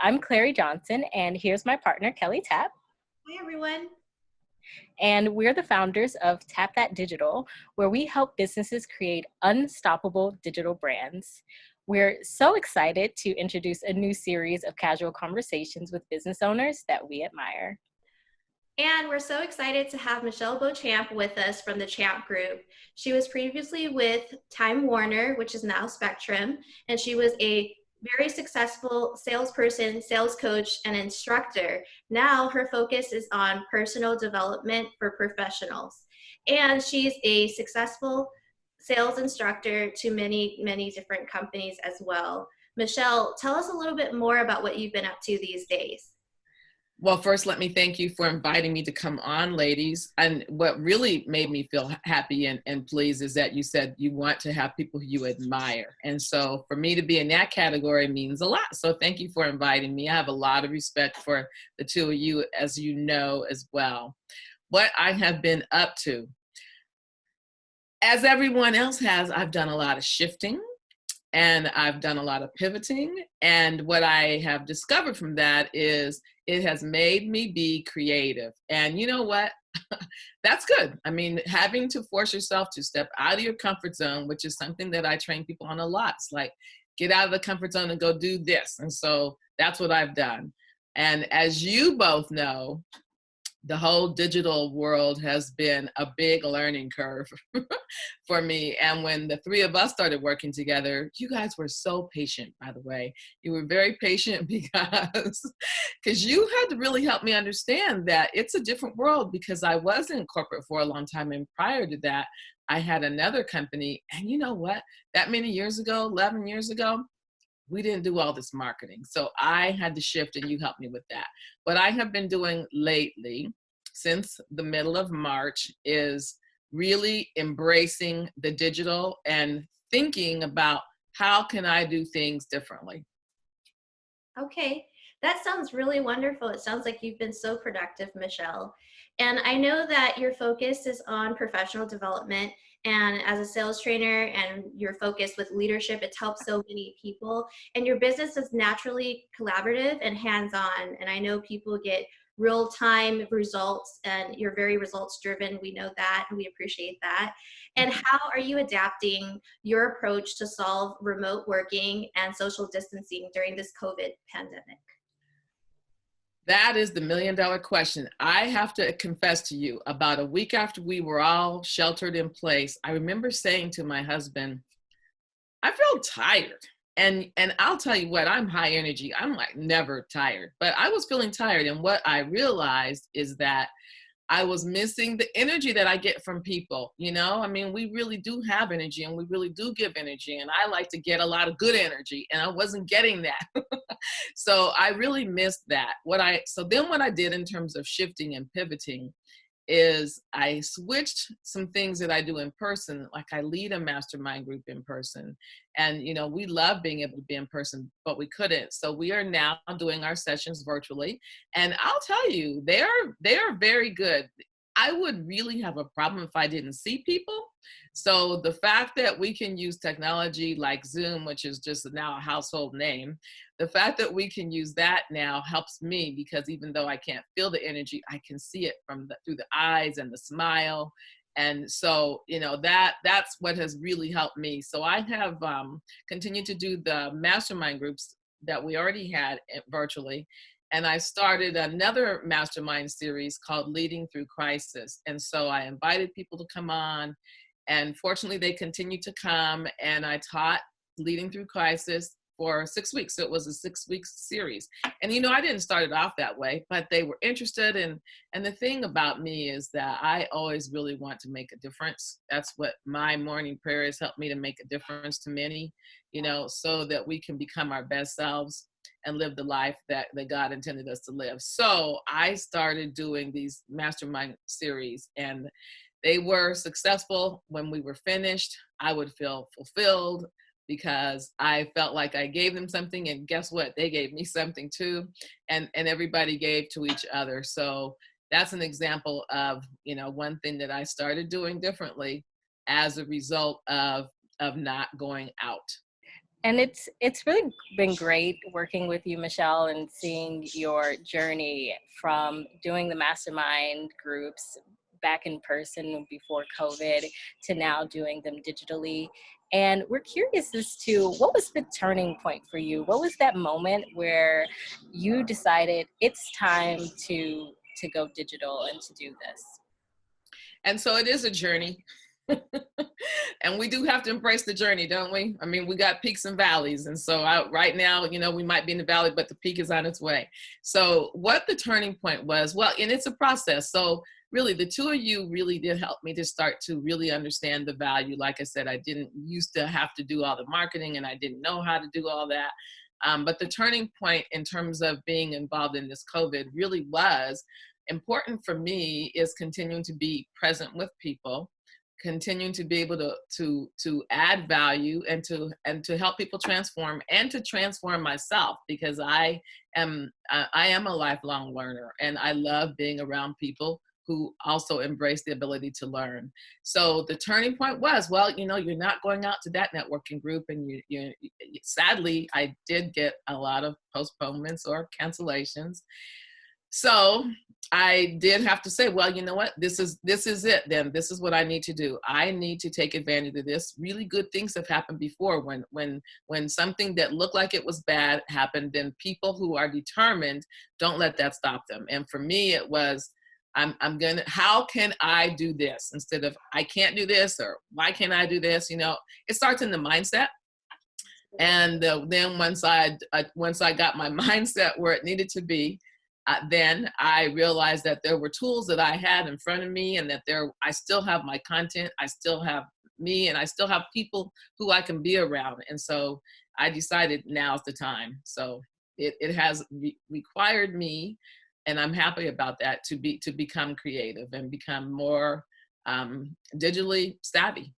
I'm Clary Johnson, and here's my partner, Kelly Tapp. Hi, everyone. And we're the founders of Tap That Digital, where we help businesses create unstoppable digital brands. We're so excited to introduce a new series of casual conversations with business owners that we admire. And we're so excited to have Michelle Beauchamp with us from the Champ Group. She was previously with Time Warner, which is now Spectrum, and she was a very successful salesperson, sales coach, and instructor. Now her focus is on personal development for professionals. And she's a successful sales instructor to many, many different companies as well. Michelle, tell us a little bit more about what you've been up to these days. Well, first, let me thank you for inviting me to come on, ladies. And what really made me feel happy and pleased is that you said you want to have people who you admire. And so for me to be in that category means a lot. So thank you for inviting me. I have a lot of respect for the two of you, as you know, as well. What I have been up to, as everyone else has, I've done a lot of shifting. And I've done a lot of pivoting. And what I have discovered from that is it has made me be creative. And you know what? That's good. I mean, having to force yourself to step out of your comfort zone, which is something that I train people on a lot. It's like, get out of the comfort zone and go do this. And so that's what I've done. And as you both know, the whole digital world has been a big learning curve for me. And when the three of us started working together, you guys were so patient, by the way. You were very patient because you had to really help me understand that it's a different world, because I was in corporate for a long time. And prior to that, I had another company. And you know what? That many years ago, 11 years ago, we didn't do all this marketing. So I had to shift, and you helped me with that. What I have been doing lately, since the middle of March, is really embracing the digital and thinking about how can I do things differently. Okay, that sounds really wonderful. It sounds like you've been so productive, Michelle. And I know that your focus is on professional development, and as a sales trainer and your focus with leadership, it's helped so many people. And your business is naturally collaborative and hands-on. And I know people get real-time results, and you're very results-driven. We know that, and we appreciate that. And how are you adapting your approach to solve remote working and social distancing during this COVID pandemic? That is the $1,000,000 question. I have to confess to you, about a week after we were all sheltered in place, I remember saying to my husband, I feel tired. And I'll tell you what, I'm high energy. I'm like never tired, but I was feeling tired. And what I realized is that I was missing the energy that I get from people. You know, I mean, we really do have energy, and we really do give energy. And I like to get a lot of good energy, and I wasn't getting that. So I really missed that. So then what I did in terms of shifting and pivoting is I switched some things that I do in person. Like, I lead a mastermind group in person, and you know, we love being able to be in person, but we couldn't. So we are now doing our sessions virtually, and I'll tell you, they are very good. I would really have a problem if I didn't see people. So the fact that we can use technology like Zoom, which is just now a household name, the fact that we can use that now helps me, because even though I can't feel the energy, I can see it through the eyes and the smile. And so, you know, that's what has really helped me. So I have continued to do the mastermind groups that we already had virtually. And I started another mastermind series called Leading Through Crisis. And so I invited people to come on, and fortunately they continued to come, and I taught Leading Through Crisis for 6 weeks. So it was a 6-week series. And you know, I didn't start it off that way, but they were interested. And the thing about me is that I always really want to make a difference. That's what my morning prayer has helped me, to make a difference to many, you know, so that we can become our best selves and live the life that God intended us to live. So I started doing these mastermind series, and they were successful. When we were finished, I would feel fulfilled, because I felt like I gave them something, and guess what? They gave me something too. And everybody gave to each other. So that's an example of, you know, one thing that I started doing differently as a result of not going out. And it's really been great working with you, Michelle, and seeing your journey from doing the mastermind groups back in person before COVID to now doing them digitally. And we're curious as to what was the turning point for you? What was that moment where you decided it's time to go digital and to do this? And so it is a journey. And we do have to embrace the journey, don't we? I mean, we got peaks and valleys. And so right now, we might be in the valley, but the peak is on its way. So what the turning point was, well, and it's a process. So really, the two of you really did help me to start to really understand the value. Like I said, I didn't used to have to do all the marketing and I didn't know how to do all that. But the turning point in terms of being involved in this COVID really was important for me is continuing to be present with people, continuing to be able to add value and to help people transform and to transform myself, because I am a lifelong learner and I love being around people who also embrace the ability to learn. So the turning point was, well, you're not going out to that networking group, and you sadly I did get a lot of postponements or cancellations. So I did have to say, well, you know what, this is it then. This is what I need to do. I need to take advantage of this. Really good things have happened before. When something that looked like it was bad happened, then people who are determined don't let that stop them. And for me, it was, how can I do this instead of I can't do this, or why can't I do this? It starts in the mindset. And then once I got my mindset where it needed to be, then I realized that there were tools that I had in front of me, and that I still have my content, I still have me, and I still have people who I can be around. And so I decided now's the time. So it has required me, and I'm happy about that, to become creative and become more digitally savvy.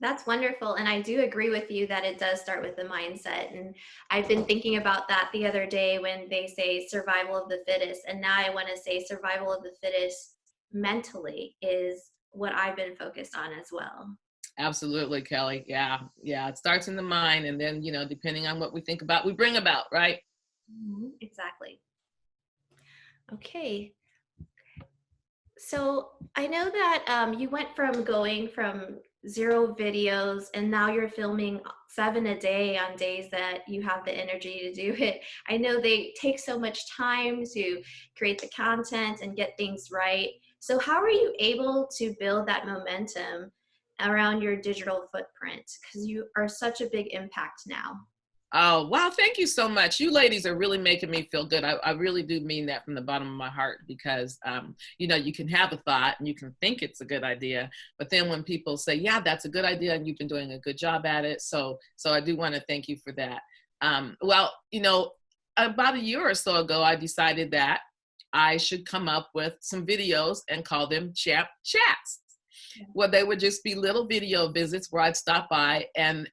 That's wonderful. And I do agree with you that it does start with the mindset. And I've been thinking about that the other day when they say survival of the fittest. And now I want to say survival of the fittest mentally is what I've been focused on as well. Absolutely, Kelly. Yeah. It starts in the mind. And then, depending on what we think about, we bring about, right? Exactly. Okay. So I know that you went from going from 0 videos and now you're filming 7 a day on days that you have the energy to do it. I know they take so much time to create the content and get things right. So how are you able to build that momentum around your digital footprint? Because you are such a big impact now. Oh, wow. Thank you so much. You ladies are really making me feel good. I really do mean that from the bottom of my heart, because, you can have a thought and you can think it's a good idea, but then when people say, yeah, that's a good idea, and you've been doing a good job at it. So I do want to thank you for that. Well, about a year or so ago, I decided that I should come up with some videos and call them Champ Chats. Well, they would just be little video visits where I'd stop by and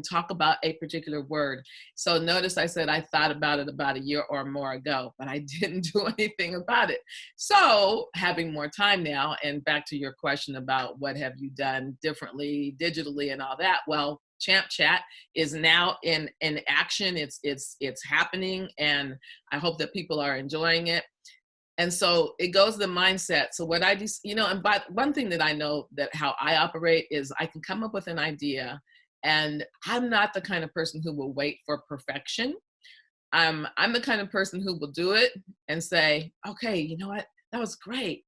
talk about a particular word. So notice I said I thought about it about a year or more ago, but I didn't do anything about it. So having more time now, and back to your question about what have you done differently digitally and all that, well, Champ Chat is now in action. It's happening, and I hope that people are enjoying it. And so it goes to the mindset. So what I just, and but one thing that I know that how I operate is I can come up with an idea, and I'm not the kind of person who will wait for perfection. I'm the kind of person who will do it and say, okay, you know what, that was great.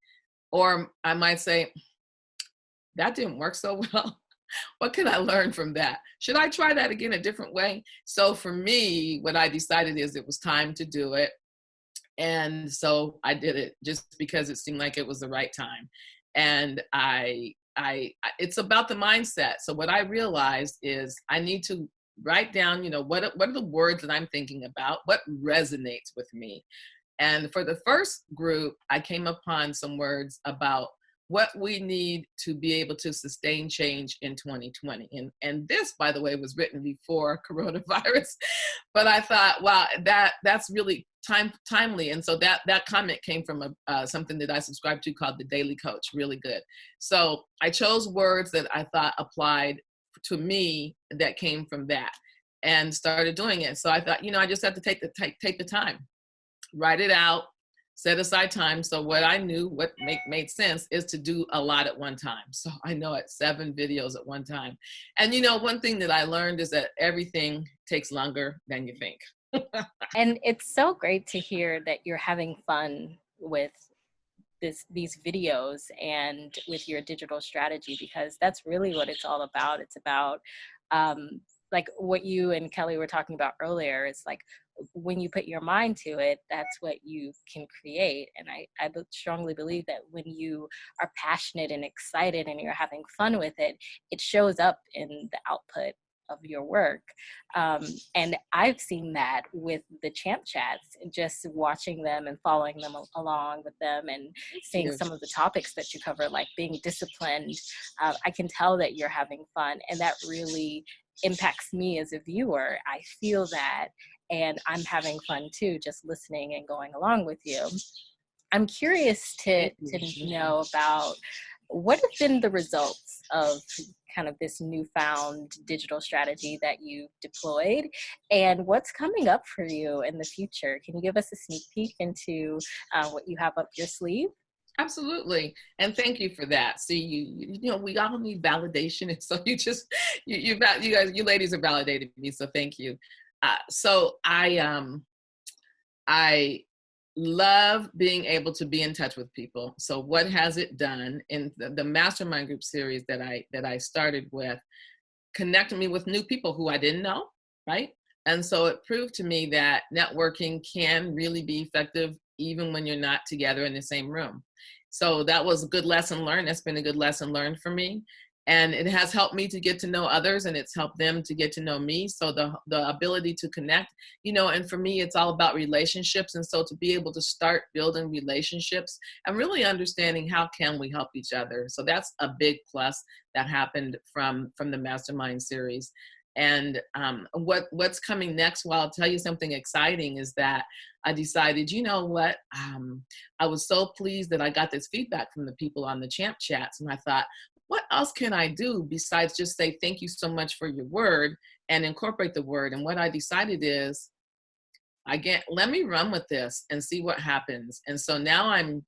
Or I might say, that didn't work so well. What can I learn from that? Should I try that again a different way? So for me, what I decided is it was time to do it. And so I did it just because it seemed like it was the right time. And it's about the mindset. So what I realized is I need to write down, what are the words that I'm thinking about? What resonates with me? And for the first group, I came upon some words about what we need to be able to sustain change in 2020. And this, by the way, was written before coronavirus. But I thought, wow, that's really timely. And so that comment came from something that I subscribed to called The Daily Coach. Really good. So I chose words that I thought applied to me that came from that, and started doing it. So I thought, I just have to take the time, write it out, set aside time. So what I knew, what made sense, is to do a lot at one time. So I know it's 7 videos at one time. And one thing that I learned is that everything takes longer than you think. And it's so great to hear that you're having fun with these videos and with your digital strategy, because that's really what it's all about. It's about like what you and Kelly were talking about earlier. It's like when you put your mind to it, that's what you can create. And I strongly believe that when you are passionate and excited and you're having fun with it, it shows up in the output of your work. And I've seen that with the Champ Chats, just watching them and following them along with them and seeing some of the topics that you cover, like being disciplined. I can tell that you're having fun, and that really impacts me as a viewer. I feel that, and I'm having fun too, just listening and going along with you. I'm curious to know about what have been the results of kind of this newfound digital strategy that you deployed, and what's coming up for you in the future. Can you give us a sneak peek into what you have up your sleeve? Absolutely. And thank you for that. See, we all need validation. And so you guys, you ladies are validating me. So thank you. So I love being able to be in touch with people. So what has it done in the mastermind group series that I started with, connected me with new people who I didn't know, right? And so it proved to me that networking can really be effective even when you're not together in the same room. So that was a good lesson learned. That's been a good lesson learned for me. And it has helped me to get to know others, and it's helped them to get to know me. So the ability to connect, and for me, it's all about relationships. And so to be able to start building relationships and really understanding how can we help each other. So that's a big plus that happened from the mastermind series. And what's coming next? Well, I'll tell you something exciting is that I decided, what? I was so pleased that I got this feedback from the people on the Champ Chats. And I thought, what else can I do besides just say, thank you so much for your word and incorporate the word? And what I decided is, let me run with this and see what happens. And so now I'm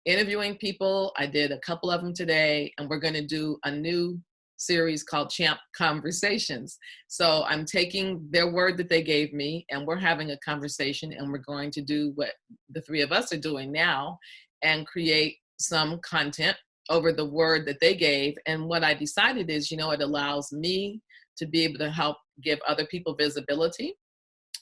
interviewing people. I did a couple of them today, and we're going to do a new series called Champ Conversations. So I'm taking their word that they gave me, and we're having a conversation, and we're going to do what the 3 of us are doing now and create some content over the word that they gave. And what I decided is, it allows me to be able to help give other people visibility,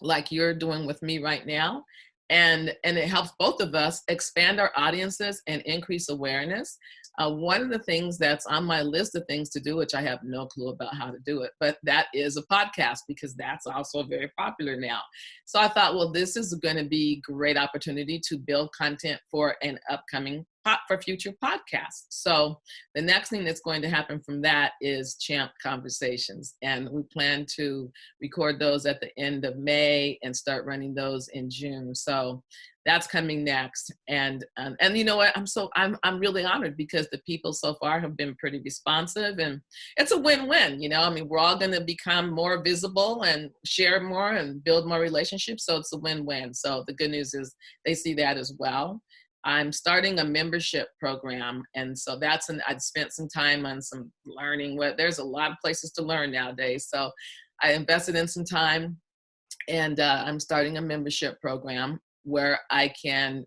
like you're doing with me right now. And it helps both of us expand our audiences and increase awareness. One of the things that's on my list of things to do, which I have no clue about how to do it, but that is a podcast, because that's also very popular now. So I thought, well, this is going to be a great opportunity to build content for an upcoming for future podcasts. So the next thing that's going to happen from that is Champ Conversations. And we plan to record those at the end of May and start running those in June. So that's coming next. And you know what? I'm really honored, because the people so far have been pretty responsive, and it's a win-win. We're all going to become more visible and share more and build more relationships. So it's a win-win. So the good news is they see that as well. I'm starting a membership program. And so I'd spent some time on some learning. There's a lot of places to learn nowadays. So I invested in some time, and I'm starting a membership program where I can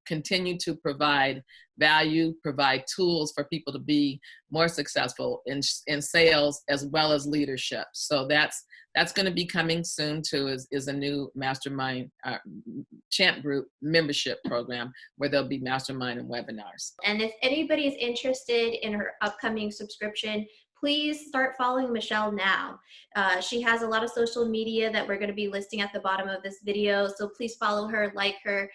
continue to provide value, provide tools for people to be more successful in sales as well as leadership. So that's going to be coming soon too, is a new mastermind Champ Group membership program where there'll be mastermind and webinars. And if anybody is interested in her upcoming subscription, please start following Michelle now. She has a lot of social media that we're going to be listing at the bottom of this video. So please follow her, like her.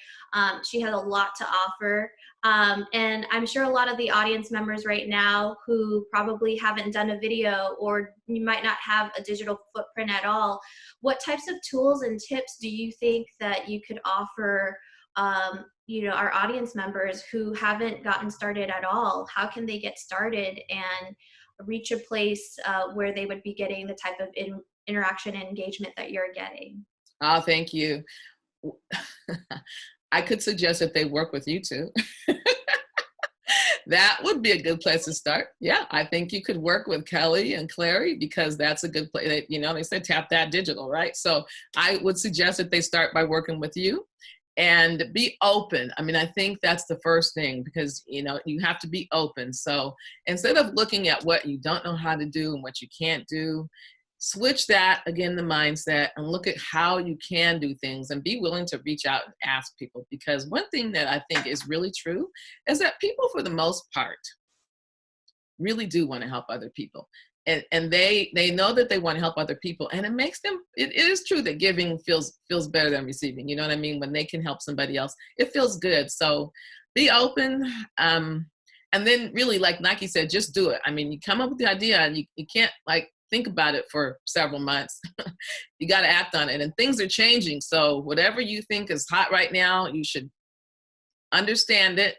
She has a lot to offer. And I'm sure a lot of the audience members right now who probably haven't done a video, or you might not have a digital footprint at all, what types of tools and tips do you think that you could offer our audience members who haven't gotten started at all? How can they get started? And reach a place where they would be getting the type of interaction and engagement that you're getting? Oh, thank you. I could suggest that they work with you too. That would be a good place to start. Yeah, I think you could work with Kelly and Clary, because that's a good place. You know, they said tap that digital, right? So I would suggest that they start by working with you and be open. I mean, I think that's the first thing, because, you know, you have to be open. So instead of looking at what you don't know how to do and what you can't do, switch that again, the mindset, and look at how you can do things and be willing to reach out and ask people. Because one thing that I think is really true is that people, for the most part, really do want to help other people. And they know that they want to help other people, and it makes them, it is true that giving feels better than receiving. You know what I mean? When they can help somebody else, it feels good. So be open. And then really, like Nike said, just do it. I mean, you come up with the idea, and you can't like think about it for several months. You got to act on it, and things are changing. So whatever you think is hot right now, you should understand it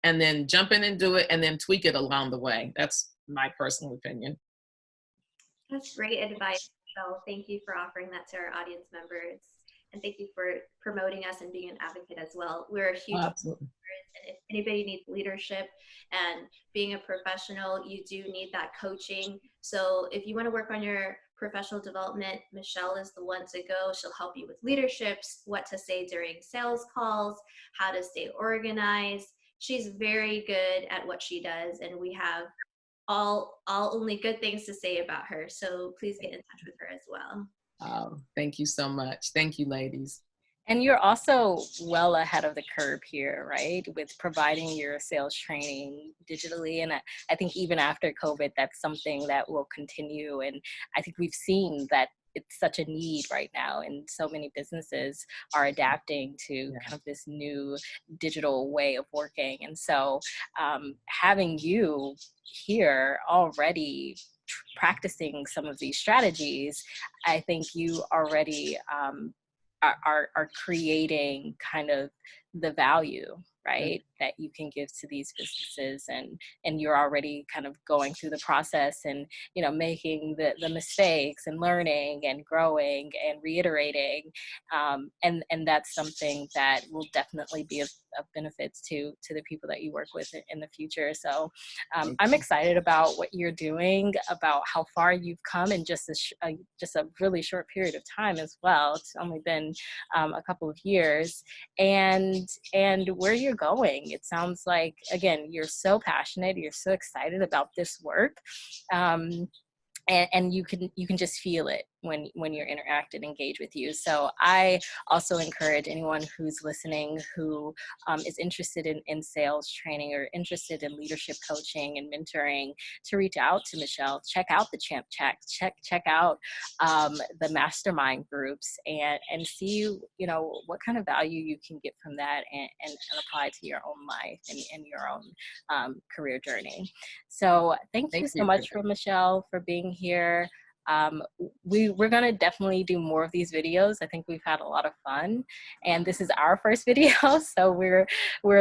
and then jump in and do it, and then tweak it along the way. That's my personal opinion. That's great advice. So thank you for offering that to our audience members. And thank you for promoting us and being an advocate as well. We're a huge, Absolutely. and if anybody needs leadership and being a professional, you do need that coaching. So if you want to work on your professional development, Michelle is the one to go. She'll help you with leaderships, what to say during sales calls, how to stay organized. She's very good at what she does, and we have all only good things to say about her. So please get in touch with her as well. Oh, thank you so much. Thank you, ladies. And you're also well ahead of the curve here, right? With providing your sales training digitally. And I think even after COVID, that's something that will continue. And I think we've seen that it's such a need right now, and so many businesses are adapting to kind of this new digital way of working. And so having you here already practicing some of these strategies, I think you already are creating kind of the value, right, that you can give to these businesses, and you're already kind of going through the process and, you know, making the mistakes and learning and growing and reiterating, and that's something that will definitely be of benefits to the people that you work with in the future. So I'm excited about what you're doing, about how far you've come in just a really short period of time as well. It's only been a couple of years, and where you're going. It sounds like, again, you're so passionate, you're so excited about this work, and you can just feel it when you're interact and engage with you. So I also encourage anyone who's listening who is interested in sales training or interested in leadership coaching and mentoring to reach out to Michelle. Check out the Champ Chat, check out the mastermind groups, and see, you know, what kind of value you can get from that, and apply to your own life and your own career journey. So thank you so much for Michelle for being here. We're gonna definitely do more of these videos. I think we've had a lot of fun, and this is our first video, so we're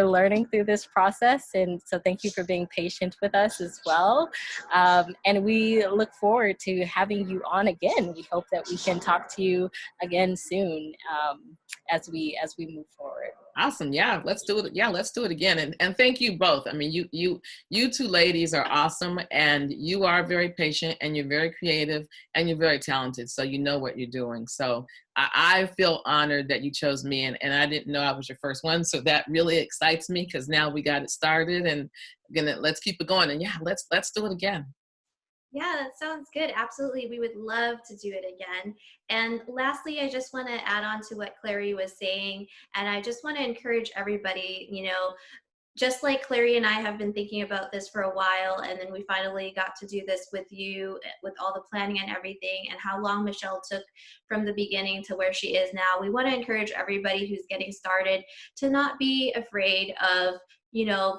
learning through this process. And so thank you for being patient with us as well. And we look forward to having you on again. We hope that we can talk to you again soon, as we move forward. Awesome. Yeah, let's do it. Yeah, let's do it again. And thank you both. I mean, you two ladies are awesome, and you are very patient, and you're very creative, and you're very talented. So you know what you're doing. So I feel honored that you chose me, and I didn't know I was your first one. So that really excites me, because now we got it started, and let's keep it going. And yeah, let's do it again. Yeah, that sounds good. Absolutely. We would love to do it again. And lastly, I just want to add on to what Clary was saying. And I just want to encourage everybody, you know, just like Clary and I have been thinking about this for a while, and then we finally got to do this with you, with all the planning and everything, and how long Michelle took from the beginning to where she is now. We want to encourage everybody who's getting started to not be afraid of,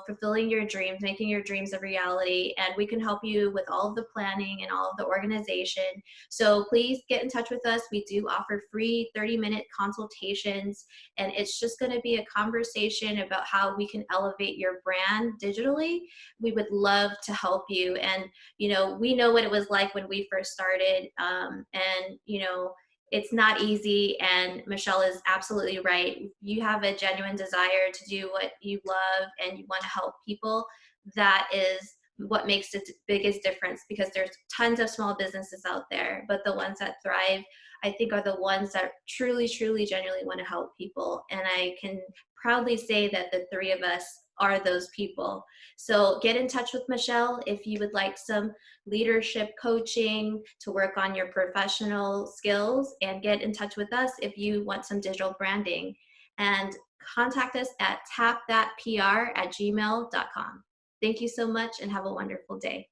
fulfilling your dreams, making your dreams a reality. And we can help you with all of the planning and all of the organization. So please get in touch with us. We do offer free 30-minute consultations, and it's just going to be a conversation about how we can elevate your brand digitally. We would love to help you. And, we know what it was like when we first started. It's not easy, and Michelle is absolutely right. You have a genuine desire to do what you love and you want to help people. That is what makes the biggest difference, because there's tons of small businesses out there, but the ones that thrive, I think, are the ones that truly, truly, genuinely want to help people. And I can proudly say that the three of us are those people. So get in touch with Michelle if you would like some leadership coaching to work on your professional skills, and get in touch with us if you want some digital branding. And contact us at tapthatpr@gmail.com. Thank you so much and have a wonderful day.